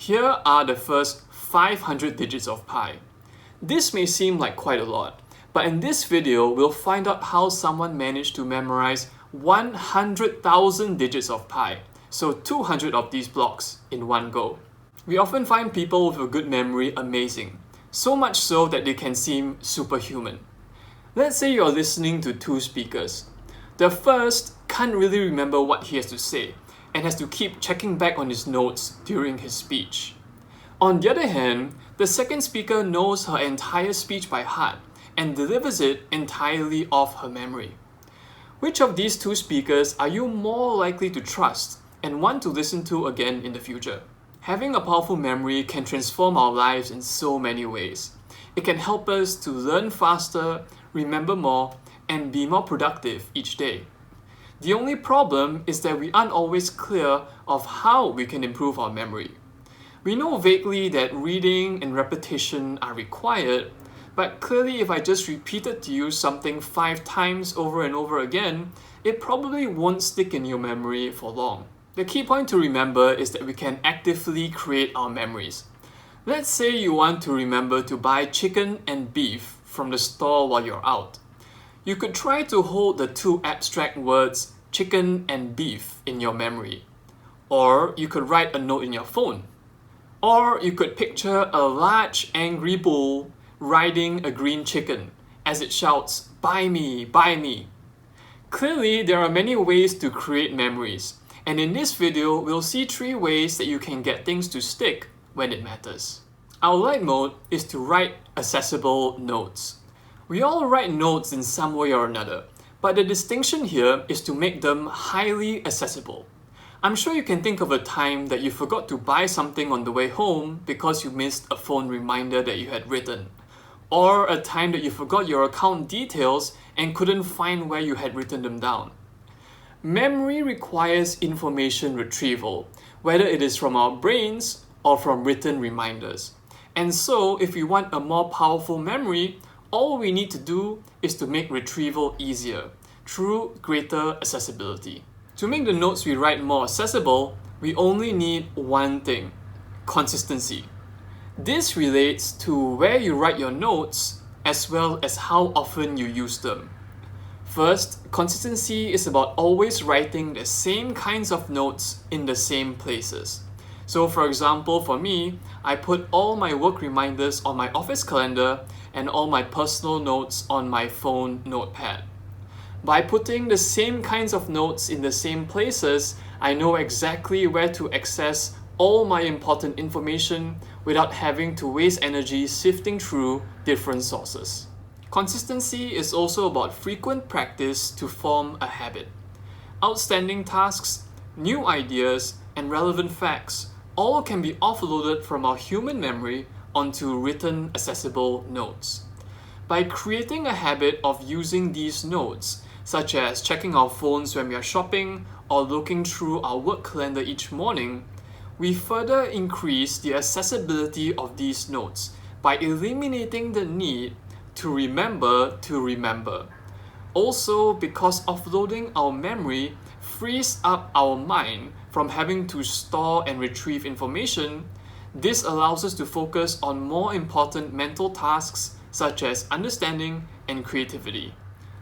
Here are the first 500 digits of pi. This may seem like quite a lot, but in this video, we'll find out how someone managed to memorize 100,000 digits of pi, so 200 of these blocks in one go. We often find people with a good memory amazing, so much so that they can seem superhuman. Let's say you're listening to two speakers. The first can't really remember what he has to say and has to keep checking back on his notes during his speech. On the other hand, the second speaker knows her entire speech by heart and delivers it entirely off her memory. Which of these two speakers are you more likely to trust and want to listen to again in the future? Having a powerful memory can transform our lives in so many ways. It can help us to learn faster, remember more, and be more productive each day. The only problem is that we aren't always clear of how we can improve our memory. We know vaguely that reading and repetition are required, but clearly if I just repeated to you something 5 times over and over again, it probably won't stick in your memory for long. The key point to remember is that we can actively create our memories. Let's say you want to remember to buy chicken and beef from the store while you're out. You could try to hold the two abstract words chicken and beef in your memory. Or you could write a note in your phone. Or you could picture a large angry bull riding a green chicken as it shouts, "Buy me, buy me." Clearly, there are many ways to create memories. And in this video, we'll see 3 ways that you can get things to stick when it matters. Our light mode is to write accessible notes. We all write notes in some way or another, but the distinction here is to make them highly accessible. I'm sure you can think of a time that you forgot to buy something on the way home because you missed a phone reminder that you had written, or a time that you forgot your account details and couldn't find where you had written them down. Memory requires information retrieval, whether it is from our brains or from written reminders. And so, if we want a more powerful memory, all we need to do is to make retrieval easier through greater accessibility. To make the notes we write more accessible, we only need one thing: consistency. This relates to where you write your notes as well as how often you use them. First, consistency is about always writing the same kinds of notes in the same places. So for example, for me, I put all my work reminders on my office calendar and all my personal notes on my phone notepad. By putting the same kinds of notes in the same places, I know exactly where to access all my important information without having to waste energy sifting through different sources. Consistency is also about frequent practice to form a habit. Outstanding tasks, new ideas, and relevant facts all can be offloaded from our human memory onto written, accessible notes. By creating a habit of using these notes, such as checking our phones when we are shopping or looking through our work calendar each morning, we further increase the accessibility of these notes by eliminating the need to remember. Also, because offloading our memory frees up our mind from having to store and retrieve information, this allows us to focus on more important mental tasks such as understanding and creativity.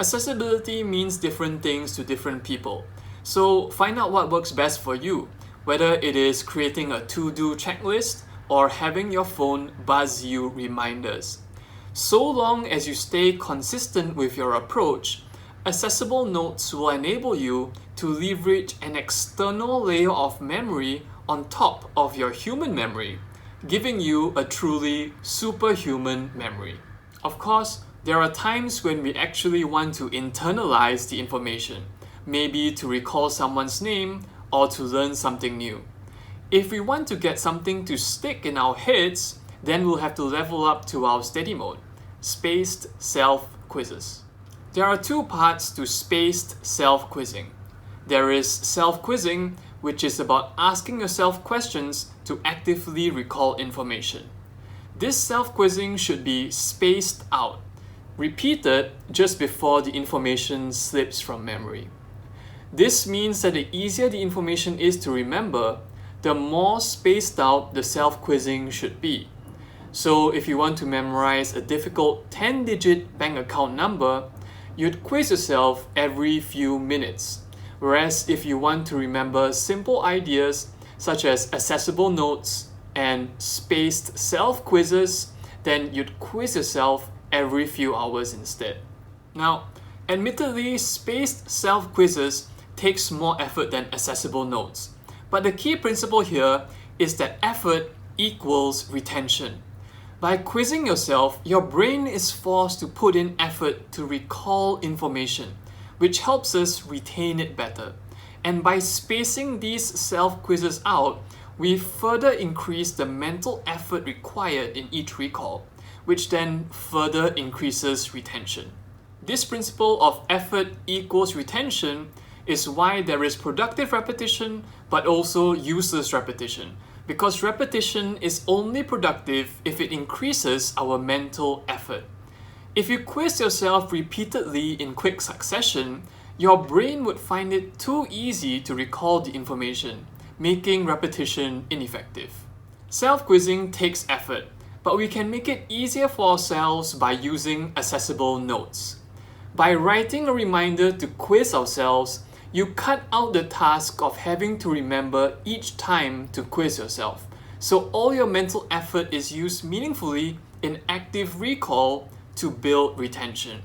Accessibility means different things to different people, so find out what works best for you, whether it is creating a to-do checklist or having your phone buzz you reminders. So long as you stay consistent with your approach, accessible notes will enable you to leverage an external layer of memory on top of your human memory, giving you a truly superhuman memory. Of course, there are times when we actually want to internalize the information, maybe to recall someone's name or to learn something new. If we want to get something to stick in our heads, then we'll have to level up to our steady mode, spaced self-quizzes. There are 2 parts to spaced self-quizzing. There is self-quizzing, which is about asking yourself questions to actively recall information. This self-quizzing should be spaced out, repeated just before the information slips from memory. This means that the easier the information is to remember, the more spaced out the self-quizzing should be. So if you want to memorize a difficult 10-digit bank account number, you'd quiz yourself every few minutes. Whereas if you want to remember simple ideas such as accessible notes and spaced self-quizzes, then you'd quiz yourself every few hours instead. Now, admittedly, spaced self-quizzes takes more effort than accessible notes. But the key principle here is that effort equals retention. By quizzing yourself, your brain is forced to put in effort to recall information, which helps us retain it better. And by spacing these self-quizzes out, we further increase the mental effort required in each recall, which then further increases retention. This principle of effort equals retention is why there is productive repetition but also useless repetition, because repetition is only productive if it increases our mental effort. If you quiz yourself repeatedly in quick succession, your brain would find it too easy to recall the information, making repetition ineffective. Self-quizzing takes effort, but we can make it easier for ourselves by using accessible notes. By writing a reminder to quiz ourselves, you cut out the task of having to remember each time to quiz yourself, so all your mental effort is used meaningfully in active recall to build retention.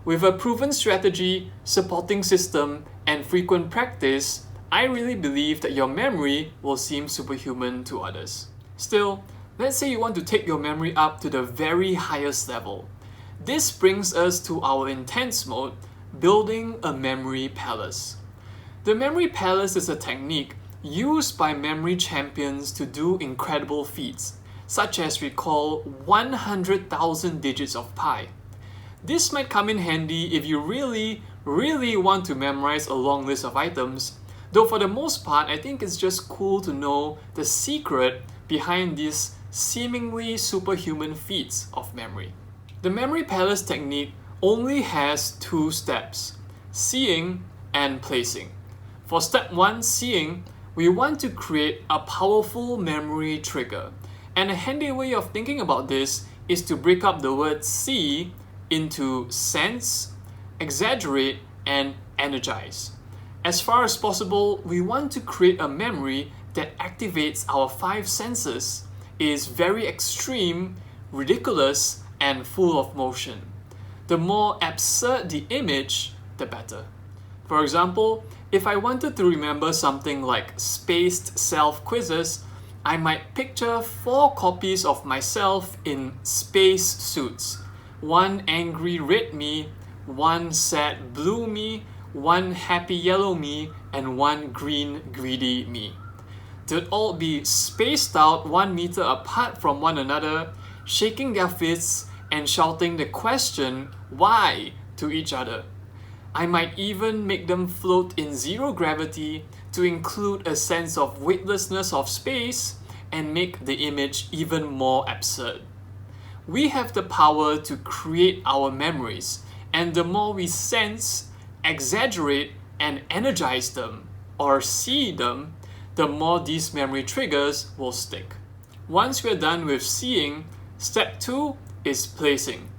With a proven strategy, supporting system, and frequent practice, I really believe that your memory will seem superhuman to others. Still, let's say you want to take your memory up to the very highest level. This brings us to our intense mode, building a memory palace. The memory palace is a technique used by memory champions to do incredible feats, such as recall 100,000 digits of pi. This might come in handy if you really want to memorize a long list of items, though for the most part I think it's just cool to know the secret behind these seemingly superhuman feats of memory. The memory palace technique only has two steps: seeing and placing. For step 1, seeing, we want to create a powerful memory trigger. And a handy way of thinking about this is to break up the word see into sense, exaggerate, and energize. As far as possible, we want to create a memory that activates our 5 senses, is very extreme, ridiculous, and full of motion. The more absurd the image, the better. For example, if I wanted to remember something like spaced self-quizzes, I might picture 4 copies of myself in space suits. 1 angry red me, 1 sad blue me, 1 happy yellow me, and 1 green greedy me. They'd all be spaced out 1 meter apart from one another, shaking their fists and shouting the question, "Why?" to each other. I might even make them float in zero gravity to include a sense of weightlessness of space and make the image even more absurd. We have the power to create our memories, and the more we sense, exaggerate, and energize them, or see them, the more these memory triggers will stick. Once we're done with seeing, step 2 is placing.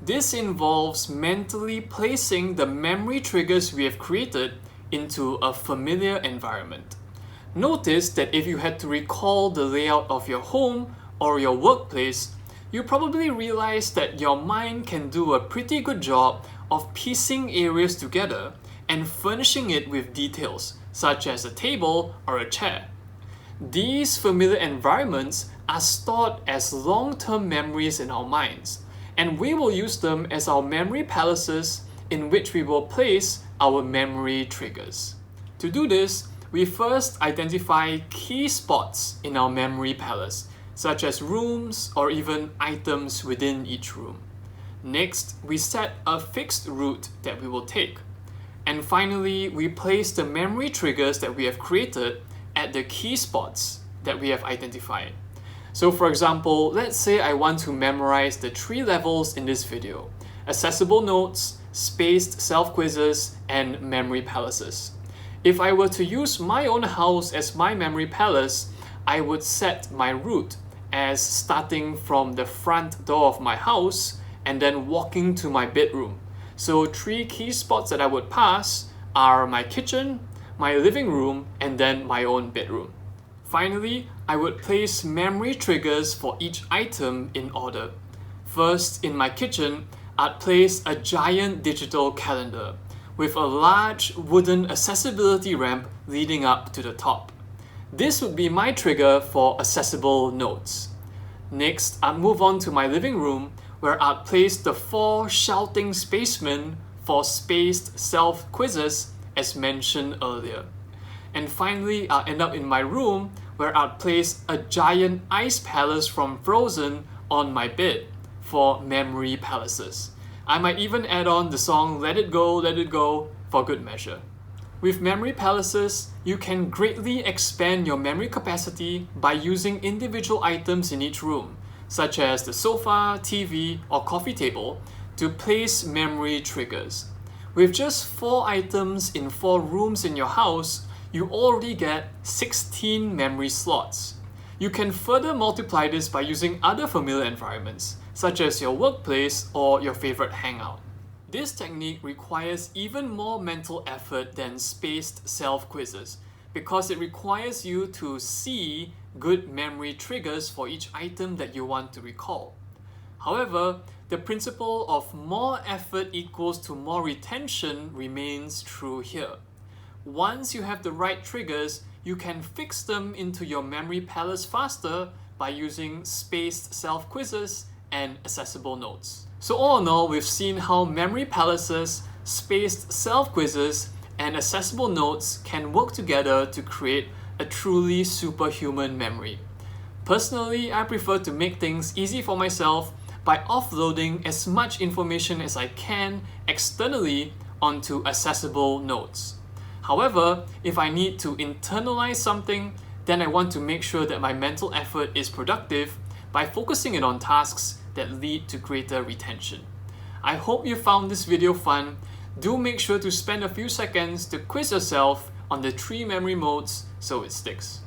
This involves mentally placing the memory triggers we have created into a familiar environment. Notice that if you had to recall the layout of your home or your workplace, you probably realize that your mind can do a pretty good job of piecing areas together and furnishing it with details, such as a table or a chair. These familiar environments are stored as long-term memories in our minds, and we will use them as our memory palaces in which we will place our memory triggers. To do this, we first identify key spots in our memory palace, such as rooms or even items within each room. Next, we set a fixed route that we will take. And finally, we place the memory triggers that we have created at the key spots that we have identified. So for example, let's say I want to memorize the 3 levels in this video: accessible notes, spaced self-quizzes, and memory palaces. If I were to use my own house as my memory palace, I would set my route as starting from the front door of my house and then walking to my bedroom. So 3 key spots that I would pass are my kitchen, my living room, and then my own bedroom. Finally, I would place memory triggers for each item in order. First, in my kitchen, I'd place a giant digital calendar with a large wooden accessibility ramp leading up to the top. This would be my trigger for accessible notes. Next, I'd move on to my living room where I'd place the 4 shouting spacemen for spaced self-quizzes as mentioned earlier. And finally, I'll end up in my room where I'd place a giant ice palace from Frozen on my bed for memory palaces. I might even add on the song Let It Go for good measure. With memory palaces, you can greatly expand your memory capacity by using individual items in each room, such as the sofa, TV, or coffee table, to place memory triggers. With just 4 items in 4 rooms in your house, you already get 16 memory slots. You can further multiply this by using other familiar environments, such as your workplace or your favorite hangout. This technique requires even more mental effort than spaced self-quizzes because it requires you to see good memory triggers for each item that you want to recall. However, the principle of more effort equals to more retention remains true here. Once you have the right triggers, you can fix them into your memory palace faster by using spaced self-quizzes and accessible notes. So all in all, we've seen how memory palaces, spaced self-quizzes, and accessible notes can work together to create a truly superhuman memory. Personally, I prefer to make things easy for myself by offloading as much information as I can externally onto accessible notes. However, if I need to internalize something, then I want to make sure that my mental effort is productive by focusing it on tasks that lead to greater retention. I hope you found this video fun. Do make sure to spend a few seconds to quiz yourself on the 3 memory modes so it sticks.